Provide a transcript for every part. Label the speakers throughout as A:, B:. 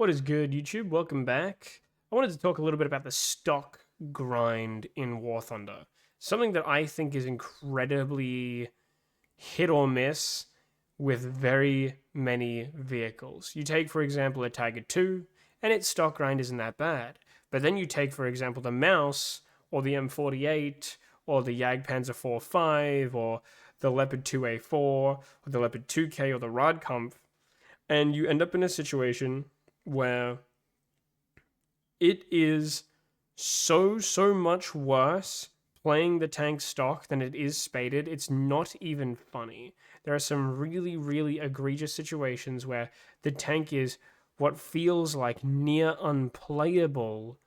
A: What is good, YouTube? Welcome back. I wanted to talk a little bit about the stock grind in War Thunder. Something that I think is incredibly hit or miss with very many vehicles. You take, for example, a Tiger 2, and its stock grind isn't that bad. But then you take, for example, the Mouse, or the M48, or the Jagdpanzer 4.5, or the Leopard 2A4, or the Leopard 2K, or the Radkampf, and you end up in a situation where it is so much worse playing the tank stock than it is spaded. It's not even funny. There are some really egregious situations where the tank is what feels like near unplayable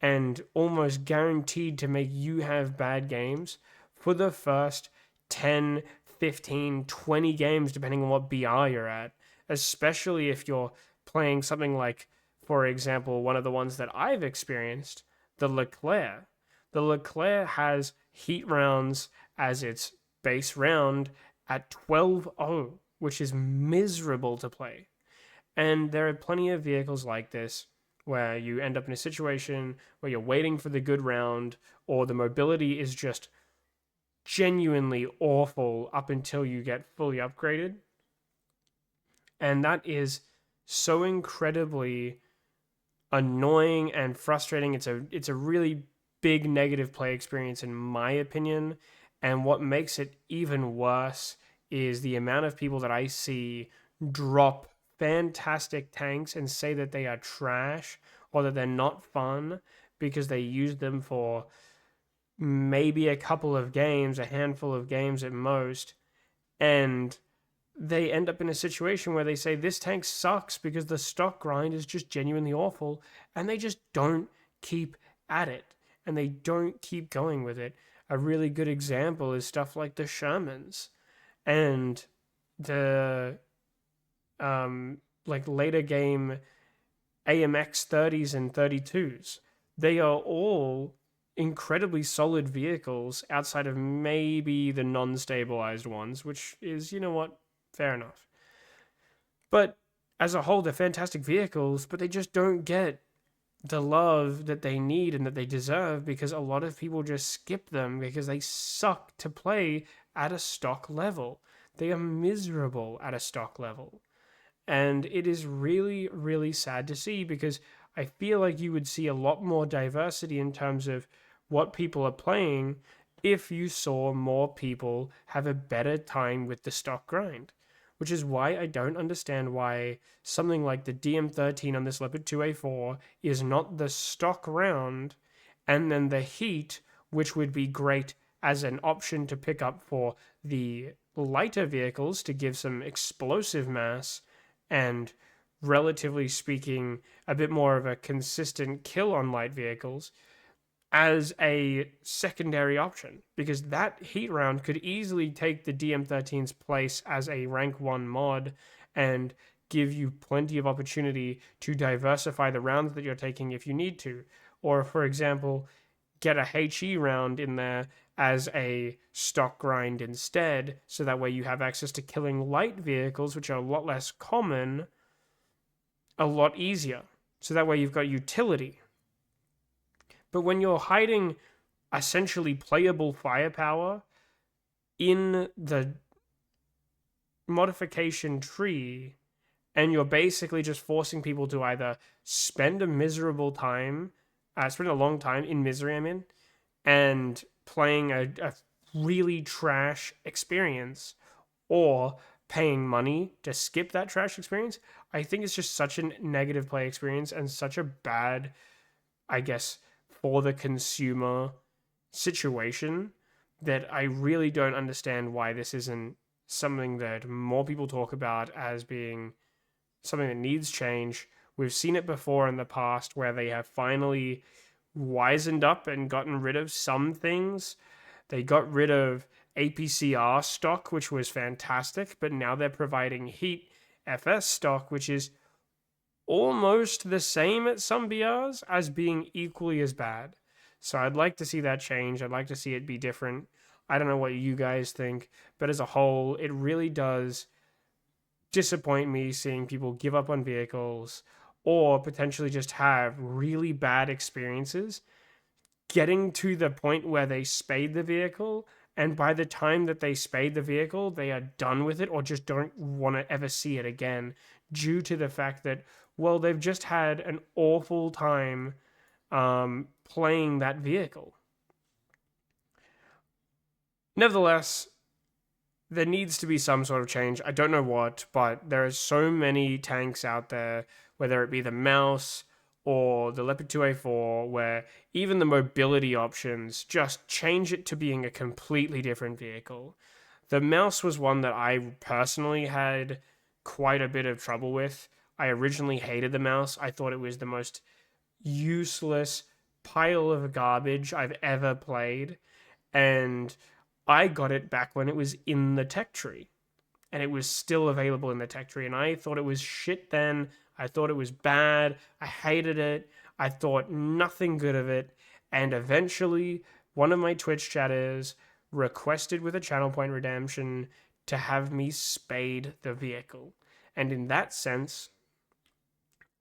A: and almost guaranteed to make you have bad games for the first 10, 15, 20 games, depending on what BR you're at, especially if you're playing something like, for example, one of the ones that I've experienced, the Leclerc. The Leclerc has heat rounds as its base round at 12-0, which is miserable to play. And there are plenty of vehicles like this where you end up in a situation where you're waiting for the good round, or the mobility is just genuinely awful up until you get fully upgraded. And that is so incredibly annoying and frustrating. It's a really big negative play experience in my opinion. And what makes it even worse is the amount of people that I see drop fantastic tanks and say that they are trash or that they're not fun because they use them for maybe a couple of games, a handful of games at most, and they end up in a situation where they say this tank sucks because the stock grind is just genuinely awful, and they just don't keep at it and they don't keep going with it. A really good example is stuff like the Shermans and the like later game AMX 30s and 32s. They are all incredibly solid vehicles outside of maybe the non-stabilized ones, which is, you know what, fair enough. But as a whole, they're fantastic vehicles, but they just don't get the love that they need and that they deserve because a lot of people just skip them because they suck to play at a stock level. They are miserable at a stock level. And it is really sad to see because I feel like you would see a lot more diversity in terms of what people are playing if you saw more people have a better time with the stock grind. Which is why I don't understand why something like the DM13 on this Leopard 2A4 is not the stock round, and then the heat, which would be great as an option to pick up for the lighter vehicles to give some explosive mass and, relatively speaking, a bit more of a consistent kill on light vehicles as a secondary option, because that heat round could easily take the DM13's place as a rank 1 mod and give you plenty of opportunity to diversify the rounds that you're taking if you need to. Or, for example, get a HE round in there as a stock grind instead, so that way you have access to killing light vehicles, which are a lot less common, a lot easier. So that way you've got utility. But when you're hiding essentially playable firepower in the modification tree, and you're basically just forcing people to either spend a long time in misery, and playing a really trash experience, or paying money to skip that trash experience, I think it's just such a negative play experience and such a bad, I guess, for the consumer situation that I really don't understand why this isn't something that more people talk about as being something that needs change. We've seen it before in the past where they have finally wisened up and gotten rid of some things. They got rid of APCR stock, which was fantastic, but now they're providing Heat FS stock, which is almost the same at some BRs as being equally as bad. So I'd like to see that change. I'd like to see it be different. I don't know what you guys think, but as a whole, it really does disappoint me seeing people give up on vehicles or potentially just have really bad experiences getting to the point where they spade the vehicle, and by the time that they spade the vehicle, they are done with it or just don't want to ever see it again due to the fact that, well, they've just had an awful time playing that vehicle. Nevertheless, there needs to be some sort of change. I don't know what, but there are so many tanks out there, whether it be the Mouse or the Leopard 2A4, where even the mobility options just change it to being a completely different vehicle. The Mouse was one that I personally had quite a bit of trouble with. I originally hated the Mouse. I thought it was the most useless pile of garbage I've ever played. And I got it back when it was in the tech tree. And it was still available in the tech tree. And I thought it was shit then. I thought it was bad. I hated it. I thought nothing good of it. And eventually, one of my Twitch chatters requested with a channel point redemption to have me spade the vehicle. And in that sense,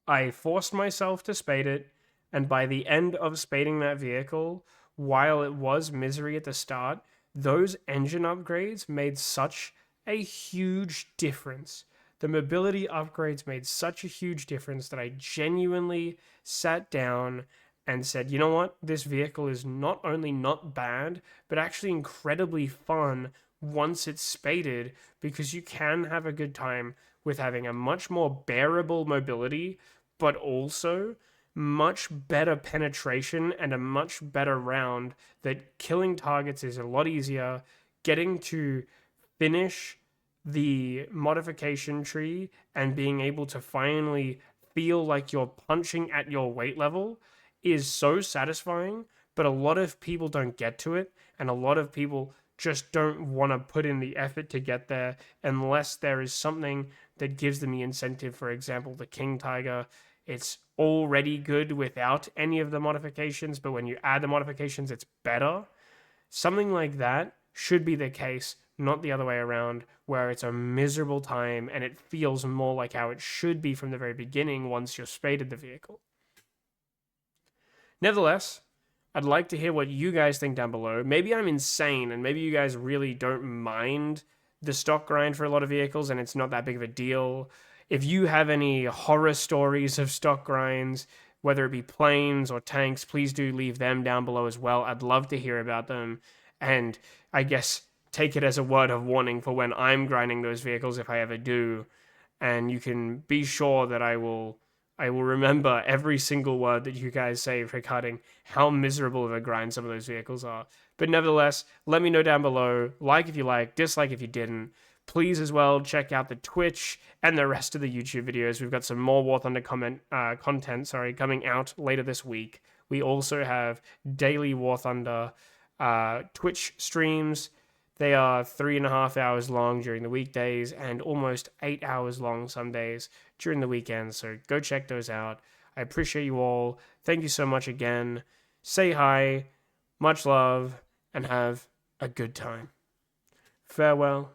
A: I forced myself to spade it. And by the end of spading that vehicle, while it was misery at the start, those engine upgrades made such a huge difference. The mobility upgrades made such a huge difference that I genuinely sat down and said, you know what? This vehicle is not only not bad, but actually incredibly fun once it's spaded, because you can have a good time with having a much more bearable mobility, but also much better penetration and a much better round that killing targets is a lot easier. Getting to finish the modification tree and being able to finally feel like you're punching at your weight level is so satisfying, but a lot of people don't get to it, and a lot of people just don't want to put in the effort to get there unless there is something that gives them the incentive. For example, the King Tiger, it's already good without any of the modifications, but when you add the modifications, it's better. Something like that should be the case, not the other way around, where it's a miserable time and it feels more like how it should be from the very beginning once you've spaded the vehicle. Nevertheless, I'd like to hear what you guys think down below. Maybe I'm insane, and maybe you guys really don't mind the stock grind for a lot of vehicles, and it's not that big of a deal. If you have any horror stories of stock grinds, whether it be planes or tanks, please do leave them down below as well. I'd love to hear about them, and I guess take it as a word of warning for when I'm grinding those vehicles if I ever do. And you can be sure that I will remember every single word that you guys say regarding how miserable of a grind some of those vehicles are. But nevertheless, let me know down below. Like if you like, dislike if you didn't. Please as well check out the Twitch and the rest of the YouTube videos. We've got some more Warthunder content coming out later this week. We also have daily Warthunder Twitch streams. They are 3.5 hours long during the weekdays and almost 8 hours long some days during the weekends. So go check those out. I appreciate you all. Thank you so much again. Say hi, much love, and have a good time. Farewell.